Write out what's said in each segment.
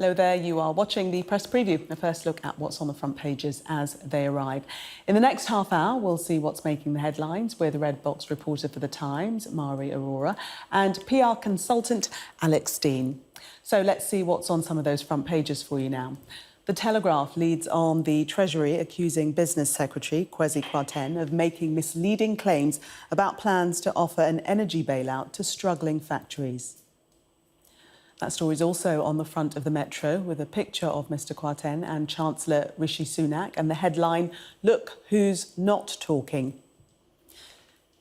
Hello there, you are watching the Press Preview, a first look at what's on the front pages as they arrive. In the next half hour, we'll see what's making the headlines with Red Box reporter for The Times, Mhari Aurora, and PR consultant Alex Deane. So let's see what's on some of those front pages for you now. The Telegraph leads on the Treasury accusing Business Secretary Kwesi Kwarteng of making misleading claims about plans to offer an energy bailout to struggling factories. That story is also on the front of the Metro with a picture of Mr Kwarteng and Chancellor Rishi Sunak and the headline, "Look who's not talking."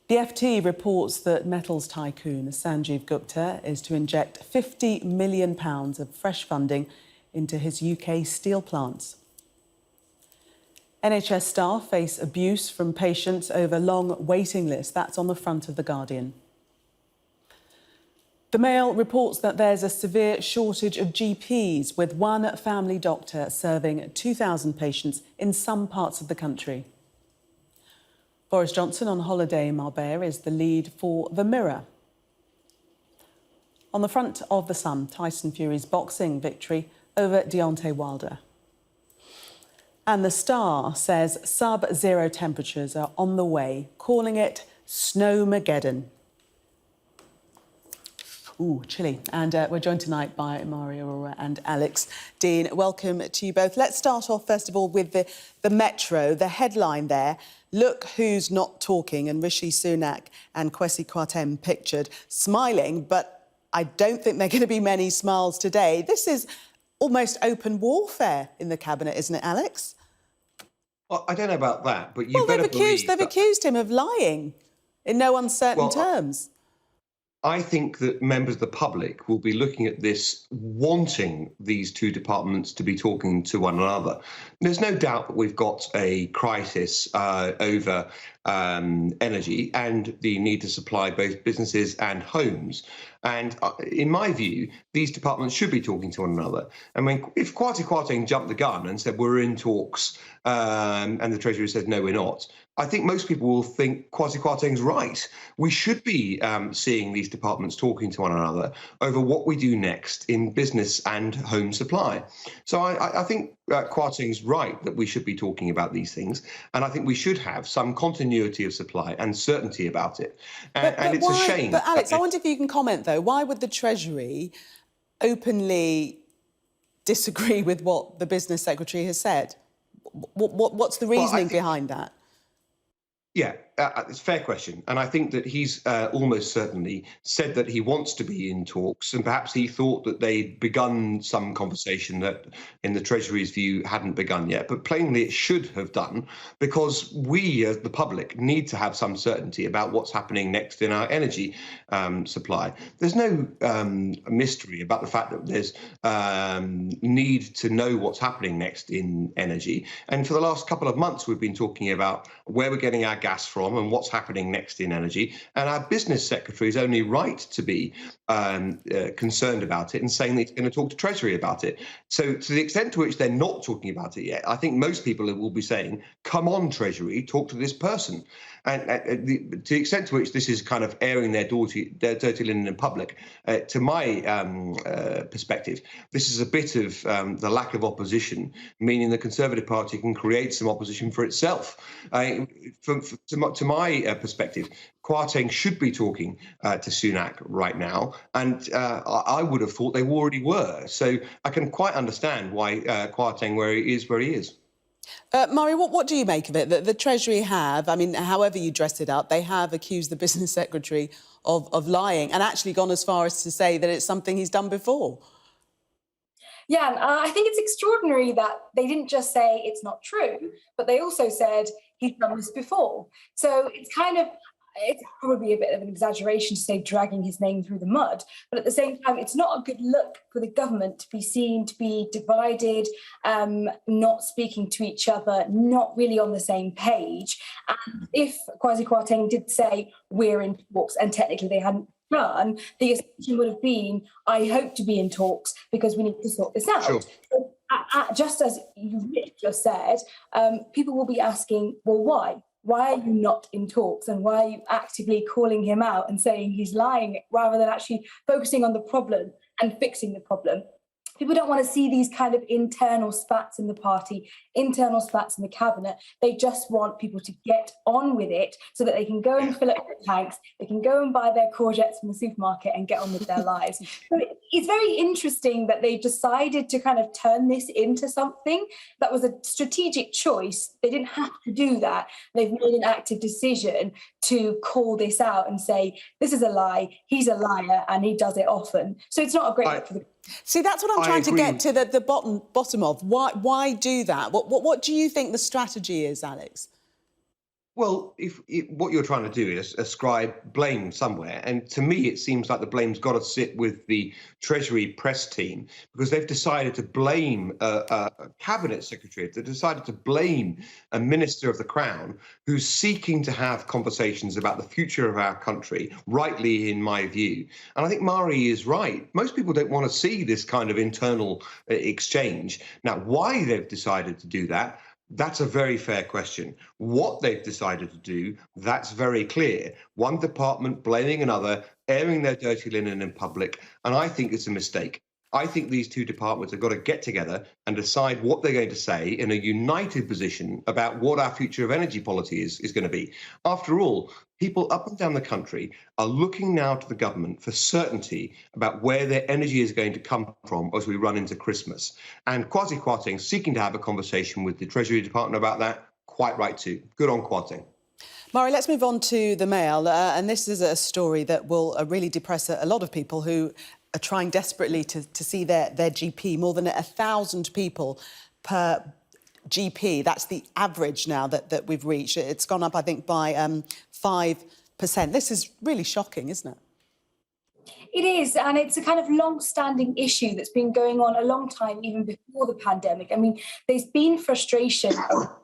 The FT reports that metals tycoon Sanjeev Gupta is to inject £50 million of fresh funding into his UK steel plants. NHS staff face abuse from patients over long waiting lists. That's on the front of The Guardian. The Mail reports that there's a severe shortage of GPs, with one family doctor serving 2,000 patients in some parts of the country. Boris Johnson on holiday in Marbella is the lead for The Mirror. On the front of The Sun, Tyson Fury's boxing victory over Deontay Wilder. And The Star says sub-zero temperatures are on the way, calling it Snowmageddon. Ooh, chilly. And we're joined tonight by Mhari Aurora and Alex Deane. Welcome to you both. Let's start off, first of all, with the Metro. The headline there, "Look who's not talking," and Rishi Sunak and Kwesi Kwarteng pictured smiling, but I don't think there are going to be many smiles today. This is almost open warfare in the Cabinet, isn't it, Alex? Well, I don't know about that, but you better believe... They've accused him of lying in no uncertain terms. I think that members of the public will be looking at this wanting these two departments to be talking to one another. There's no doubt that we've got a crisis over energy and the need to supply both businesses and homes. And in my view, these departments should be talking to one another. I mean, if Kwesi Kwarteng jumped the gun and said, we're in talks, and the Treasury said, no, we're not, I think most people will think Kwesi Kwarteng's right. We should be seeing these departments talking to one another over what we do next in business and home supply. So I think Kwarteng's right that we should be talking about these things, and I think we should have some continuity of supply and certainty about it. And it's a shame. But Alex, I wonder if you can comment, though. Why would the Treasury openly disagree with what the Business Secretary has said? What's the reasoning behind that? Yeah, it's a fair question. And I think that he's almost certainly said that he wants to be in talks, and perhaps he thought that they'd begun some conversation that, in the Treasury's view, hadn't begun yet. But plainly it should have done, because we, as the public, need to have some certainty about what's happening next in our energy supply. There's no mystery about the fact that there's need to know what's happening next in energy. And for the last couple of months, we've been talking about where we're getting our gas from and what's happening next in energy. And our business secretary is only right to be concerned about it and saying that he's going to talk to Treasury about it. So to the extent to which they're not talking about it yet, I think most people will be saying, come on, Treasury, talk to this person. And to the extent to which this is kind of airing their dirty linen in public, to my perspective, this is a bit of the lack of opposition, meaning the Conservative Party can create some opposition for itself. To my perspective, Kwarteng should be talking to Sunak right now, and I would have thought they already were. So I can quite understand why Kwarteng where he is. Mhari, what do you make of it? The Treasury have, I mean, however you dress it up, they have accused the Business Secretary of lying and actually gone as far as to say that it's something he's done before. Yeah, and I think it's extraordinary that they didn't just say it's not true, but they also said he's done this before. So it's probably a bit of an exaggeration to say dragging his name through the mud, but at the same time, it's not a good look for the government to be seen to be divided, not speaking to each other, not really on the same page. And if Kwesi Kwarteng did say we're in talks and technically they hadn't done, the assumption would have been, I hope to be in talks because we need to sort this out. Sure. So, just as you just said, people will be asking, well, why? Why are you not in talks, and why are you actively calling him out and saying he's lying rather than actually focusing on the problem and fixing the problem? People don't want to see these kind of internal spats in the party, internal spats in the cabinet. They just want people to get on with it so that they can go and fill up their tanks, they can go and buy their courgettes from the supermarket and get on with their lives. So it's very interesting that they decided to kind of turn this into something that was a strategic choice. They didn't have to do that. They've made an active decision to call this out and say, this is a lie, he's a liar, and he does it often. So it's not a great look for the... See, that's what I'm trying to get to the bottom of. Why do that? What do you think the strategy is, Alex? Well, if what you're trying to do is ascribe blame somewhere, and to me it seems like the blame's got to sit with the Treasury press team, because they've decided to blame a cabinet secretary, they've decided to blame a minister of the Crown who's seeking to have conversations about the future of our country, rightly in my view. And I think Mhari is right. Most people don't want to see this kind of internal exchange. Now, why they've decided to do that, that's a very fair question. What they've decided to do, that's very clear. One department blaming another, airing their dirty linen in public, and I think it's a mistake. I think these two departments have got to get together and decide what they're going to say in a united position about what our future of energy policy is going to be. After all, people up and down the country are looking now to the government for certainty about where their energy is going to come from as we run into Christmas. And Kwasi Kwarteng seeking to have a conversation with the Treasury Department about that, quite right too. Good on Kwarteng. Mhari, let's move on to the Mail. And this is a story that will really depress a lot of people who are trying desperately to see their GP. More than 1,000 people per GP. That's the average now that we've reached. It's gone up, I think, by 5%. This is really shocking, isn't it? It is, and it's a kind of long-standing issue that's been going on a long time, even before the pandemic. I mean, there's been frustration around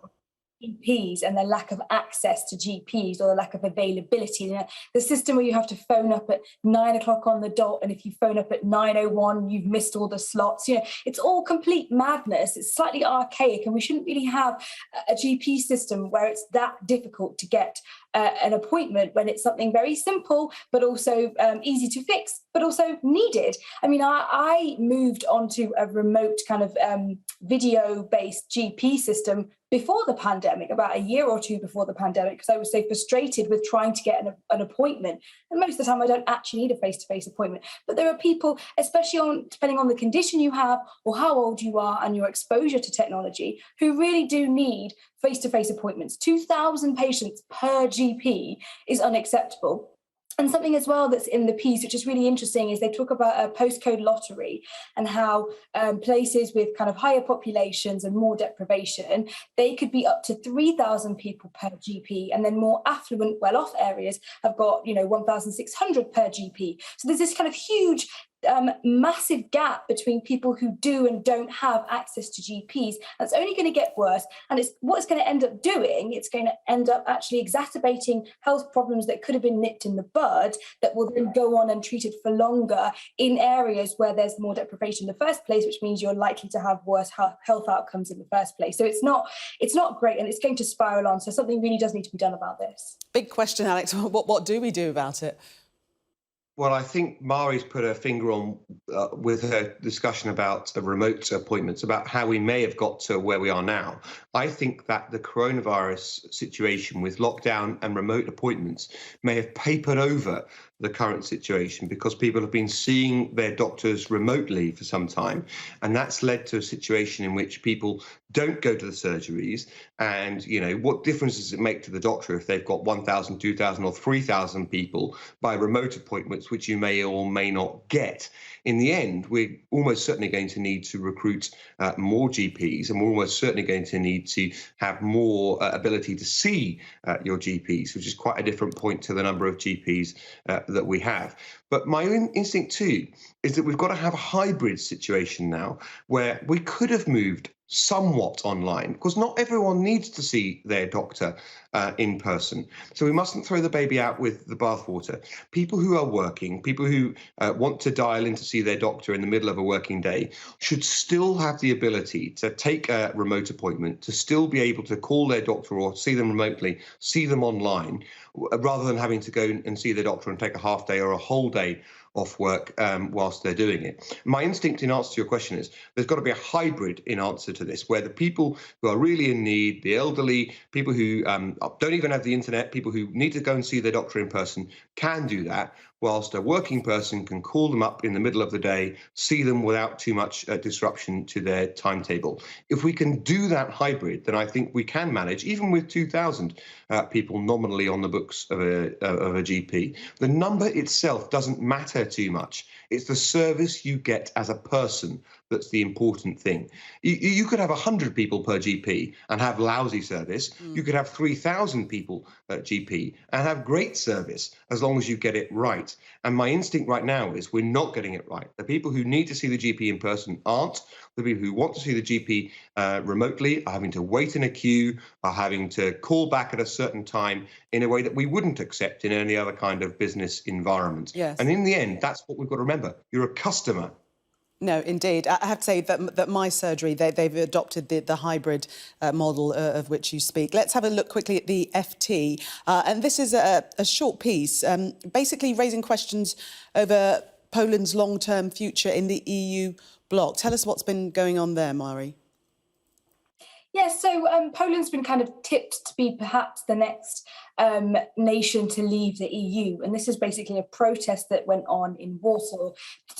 GPs and the lack of access to GPs or the lack of availability. You know, the system where you have to phone up at 9 o'clock on the dot, and if you phone up at 9:01, you've missed all the slots. You know, it's all complete madness. It's slightly archaic, and we shouldn't really have a GP system where it's that difficult to get an appointment when it's something very simple, but also easy to fix, but also needed. I mean, I moved onto a remote kind of video-based GP system before the pandemic, about a year or two before the pandemic, because I was so frustrated with trying to get an appointment. And most of the time, I don't actually need a face-to-face appointment. But there are people, especially depending on the condition you have or how old you are and your exposure to technology, who really do need face-to-face appointments. 2,000 patients per GP is unacceptable. And something as well that's in the piece, which is really interesting, is they talk about a postcode lottery and how places with kind of higher populations and more deprivation, they could be up to 3,000 people per GP, and then more affluent, well-off areas have got, 1,600 per GP. So there's this kind of huge massive gap between people who do and don't have access to GPs. That's only going to get worse. And what it's going to end up doing, it's going to end up actually exacerbating health problems that could have been nipped in the bud, that will then go on and treated for longer in areas where there's more deprivation in the first place, which means you're likely to have worse health outcomes in the first place. So it's not great, and it's going to spiral on. So something really does need to be done about this. Big question, Alex. What do we do about it? Well, I think Mhari's put her finger on, with her discussion about the remote appointments, about how we may have got to where we are now. I think that the coronavirus situation with lockdown and remote appointments may have papered over the current situation, because people have been seeing their doctors remotely for some time. And that's led to a situation in which people don't go to the surgeries. And, what difference does it make to the doctor if they've got 1,000, 2,000 or 3,000 people by remote appointments, which you may or may not get? In the end, we're almost certainly going to need to recruit more GPs, and we're almost certainly going to need to have more ability to see your GPs, which is quite a different point to the number of GPs that we have. But my own instinct too is that we've got to have a hybrid situation now, where we could have moved somewhat online, because not everyone needs to see their doctor in person. So we mustn't throw the baby out with the bathwater. People who are working, people who want to dial in to see their doctor in the middle of a working day, should still have the ability to take a remote appointment, to still be able to call their doctor or see them remotely, see them online, rather than having to go and see their doctor and take a half day or a whole day off work whilst they're doing it. My instinct in answer to your question is there's got to be a hybrid in answer to this, where the people who are really in need, the elderly, people who don't even have the internet, people who need to go and see their doctor in person, can do that, whilst a working person can call them up in the middle of the day, see them without too much disruption to their timetable. If we can do that hybrid, then I think we can manage, even with 2,000 people nominally on the books of a GP. The number itself doesn't matter too much. It's the service you get as a person that's the important thing. You could have 100 people per GP and have lousy service. You could have 3,000 people at GP and have great service, as long as you get it right. And my instinct right now is we're not getting it right. The people who need to see the GP in person aren't. The people who want to see the GP remotely are having to wait in a queue, are having to call back at a certain time in a way that we wouldn't accept in any other kind of business environment. Yes. And in the end, that's what we've got to remember. You're a customer. No, indeed. I have to say that my surgery, they've adopted the hybrid model of which you speak. Let's have a look quickly at the FT. And this is a short piece, basically raising questions over Poland's long-term future in the EU bloc. Tell us what's been going on there, Mhari. Yeah, so Poland's been kind of tipped to be perhaps the next nation to leave the EU. And this is basically a protest that went on in Warsaw,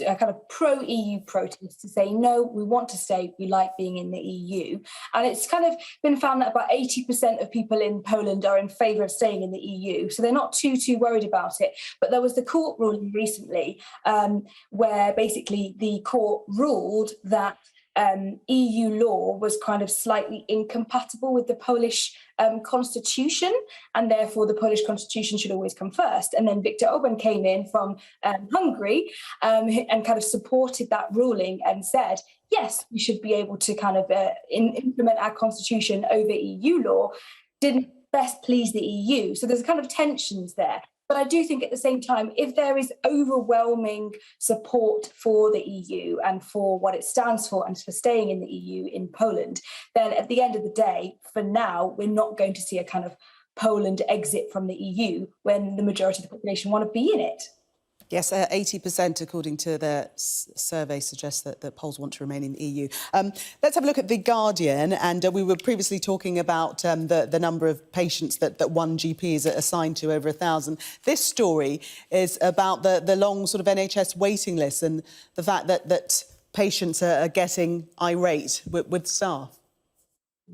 a kind of pro-EU protest to say, no, we want to stay, we like being in the EU. And it's kind of been found that about 80% of people in Poland are in favour of staying in the EU. So they're not too worried about it. But there was the court ruling recently where basically the court ruled that EU law was kind of slightly incompatible with the Polish constitution, and therefore the Polish constitution should always come first. And then Viktor Orban came in from Hungary and kind of supported that ruling and said, yes, we should be able to kind of implement our constitution over EU law. Didn't best please the EU. So there's kind of tensions there. But I do think at the same time, if there is overwhelming support for the EU and for what it stands for and for staying in the EU in Poland, then at the end of the day, for now, we're not going to see a kind of Poland exit from the EU when the majority of the population want to be in it. Yes, 80%, according to their survey, suggests that Poles want to remain in the EU. Let's have a look at The Guardian. And we were previously talking about the number of patients that one GP is assigned to, over 1,000. This story is about the long sort of NHS waiting list and the fact that patients are getting irate with staff.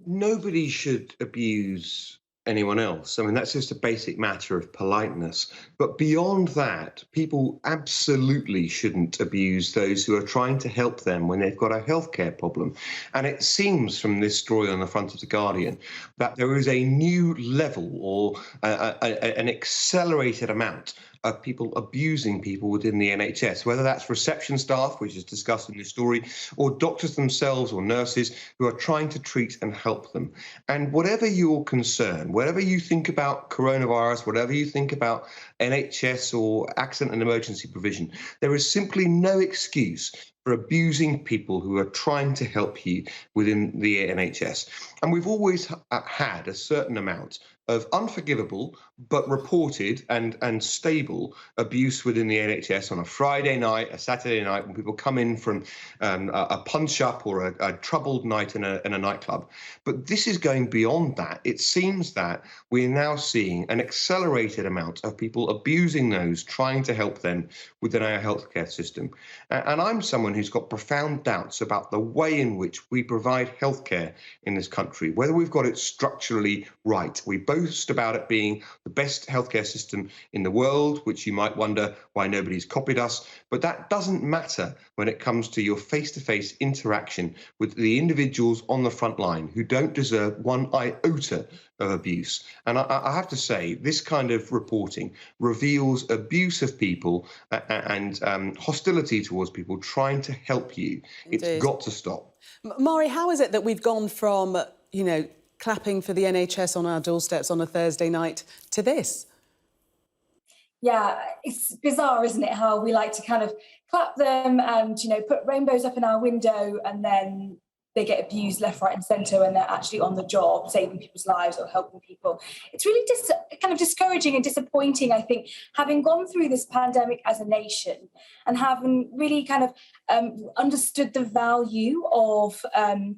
Nobody should abuse anyone else. I mean, that's just a basic matter of politeness. But beyond that, people absolutely shouldn't abuse those who are trying to help them when they've got a healthcare problem. And it seems from this story on the front of The Guardian that there is a new level or an accelerated amount of people abusing people within the NHS, whether that's reception staff, which is discussed in this story, or doctors themselves or nurses who are trying to treat and help them. And whatever your concern, whatever you think about coronavirus, whatever you think about NHS or accident and emergency provision, there is simply no excuse for abusing people who are trying to help you within the NHS. And we've always had a certain amount of unforgivable but reported and stable abuse within the NHS on a Friday night, a Saturday night, when people come in from a punch-up or a troubled night in a nightclub. But this is going beyond that. It seems that we're now seeing an accelerated amount of people abusing those trying to help them within our healthcare system. And I'm someone who's got profound doubts about the way in which we provide healthcare in this country, whether we've got it structurally right. We boast about it being the best healthcare system in the world, which you might wonder why nobody's copied us. But that doesn't matter when it comes to your face-to-face interaction with the individuals on the front line who don't deserve one iota of abuse. And I have to say, this kind of reporting reveals abuse of people and hostility towards people trying to help you. Indeed. It's got to stop. Mhari, how is it that we've gone from, clapping for the NHS on our doorsteps on a Thursday night to this? Yeah, it's bizarre, isn't it, how we like to kind of clap them and, put rainbows up in our window and then they get abused left, right, and centre when they're actually on the job, saving people's lives or helping people. It's really kind of discouraging and disappointing, I think, having gone through this pandemic as a nation and having really kind of understood the value of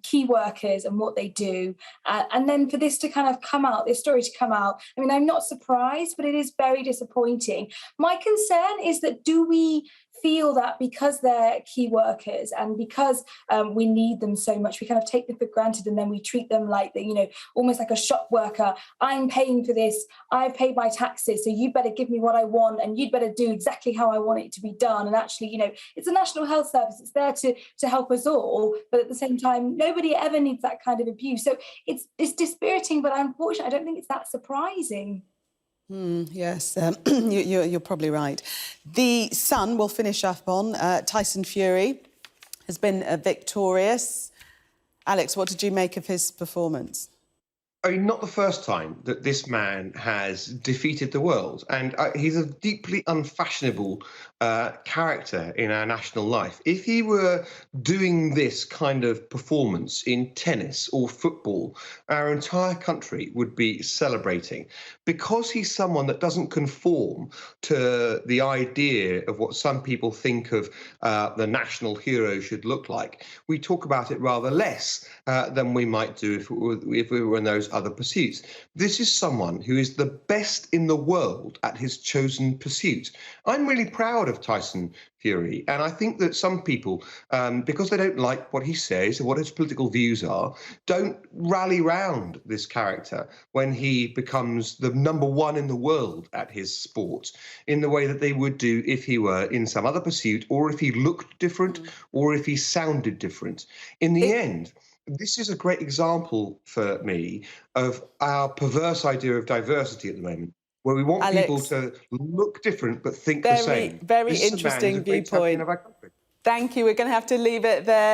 key workers and what they do. And then for this to kind of come out, this story to come out, I mean, I'm not surprised, but it is very disappointing. My concern is that do we feel that because they're key workers and because we need them so much, we kind of take them for granted and then we treat them like, almost like a shop worker. I'm paying for this. I've paid my taxes, so you better give me what I want and you'd better do exactly how I want it to be done. And actually, it's a national health service. It's there to help us all. But at the same time, nobody ever needs that kind of abuse. So it's dispiriting, but unfortunately, I don't think it's that surprising. Yes, you're probably right. The Sun will finish up on Tyson Fury has been victorious. Alex, what did you make of his performance? I mean, not the first time that this man has defeated the world. And he's a deeply unfashionable character in our national life. If he were doing this kind of performance in tennis or football, our entire country would be celebrating. Because he's someone that doesn't conform to the idea of what some people think of the national hero should look like, we talk about it rather less than we might do if we were in those other pursuits. This is someone who is the best in the world at his chosen pursuit. I'm really proud of Tyson Fury, and I think that some people, because they don't like what he says or what his political views are, don't rally round this character when he becomes the number one in the world at his sport in the way that they would do if he were in some other pursuit, or if he looked different, or if he sounded different. In the end, this is a great example for me of our perverse idea of diversity at the moment, where we want people to look different but think the same. Very interesting viewpoint. Thank you. We're going to have to leave it there.